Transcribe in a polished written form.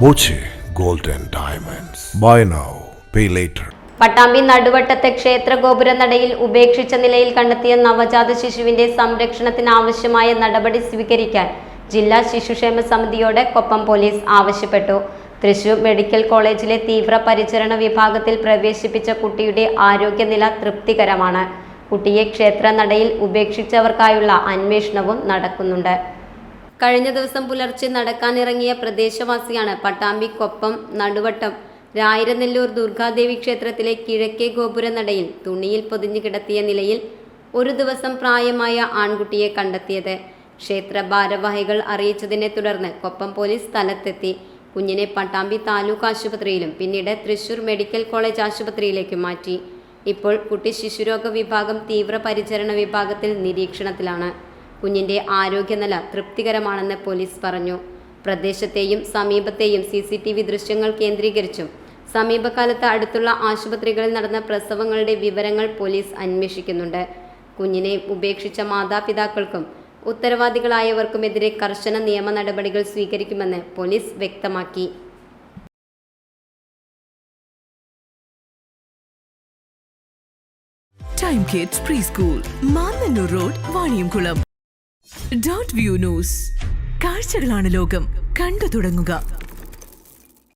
Boche gold and diamonds. Buy now pay later. Pattambi നടുവട്ടത്തെ ക്ഷേത്ര ഗോപുരനടയിൽ ഉപേക്ഷിച്ച നിലയിൽ കണ്ടെത്തിയ നവജാത ശിശുവിന്റെ സംരക്ഷണത്തിനാവശ്യമായ നടപടി സ്വീകരിക്കാൻ ജില്ലാ ശിശുക്ഷേമ സമിതിയോട് കൊപ്പം പോലീസ് ആവശ്യപ്പെട്ടു. തൃശൂർ മെഡിക്കൽ കോളേജിലെ തീവ്രപരിചരണ വിഭാഗത്തിൽ പ്രവേശിപ്പിച്ച കുട്ടിയുടെ ആരോഗ്യനില തൃപ്തികരമാണ്. കുട്ടിയെ ക്ഷേത്രനടയിൽ ഉപേക്ഷിച്ചവർക്കായുള്ള അന്വേഷണവും നടക്കുന്നുണ്ട്. കഴിഞ്ഞ ദിവസം പുലർച്ചെ നടക്കാനിറങ്ങിയ പ്രദേശവാസിയാണ് പട്ടാമ്പി കൊപ്പം നടുവട്ടം രായിരനെല്ലൂർ ദുർഗാദേവി ക്ഷേത്രത്തിലെ കിഴക്കേ ഗോപുരനടയിൽ തുണിയിൽ പൊതിഞ്ഞു കിടത്തിയ നിലയിൽ ഒരു ദിവസം പ്രായമായ ആൺകുട്ടിയെ കണ്ടെത്തിയത്. ക്ഷേത്ര ഭാരവാഹികൾ അറിയിച്ചതിനെ തുടർന്ന് കൊപ്പം പോലീസ് സ്ഥലത്തെത്തി കുഞ്ഞിനെ പട്ടാമ്പി താലൂക്ക് ആശുപത്രിയിലും പിന്നീട് തൃശൂർ മെഡിക്കൽ കോളേജ് ആശുപത്രിയിലേക്കും മാറ്റി. ഇപ്പോൾ കുട്ടി ശിശുരോഗ വിഭാഗം തീവ്രപരിചരണ വിഭാഗത്തിൽ നിരീക്ഷണത്തിലാണ്. കുഞ്ഞിന്റെ ആരോഗ്യനില തൃപ്തികരമാണെന്ന് പോലീസ് പറഞ്ഞു. പ്രദേശത്തെയും സമീപത്തെയും CCTV ദൃശ്യങ്ങൾ കേന്ദ്രീകരിച്ചും സമീപകാലത്ത് അടുത്തുള്ള ആശുപത്രികളിൽ നടന്ന പ്രസവങ്ങളുടെ വിവരങ്ങൾ പോലീസ് അന്വേഷിക്കുന്നുണ്ട്. കുഞ്ഞിനെ ഉപേക്ഷിച്ച മാതാപിതാക്കൾക്കും ഉത്തരവാദികളായവർക്കുമെതിരെ കർശന നിയമ നടപടികൾ സ്വീകരിക്കുമെന്ന് പോലീസ് വ്യക്തമാക്കി. Time Kids Preschool, Mannannur road, Vaniyamkulam. .view News. കാഴ്ചകളാണ് ലോകം, കണ്ടു തുടങ്ങുക.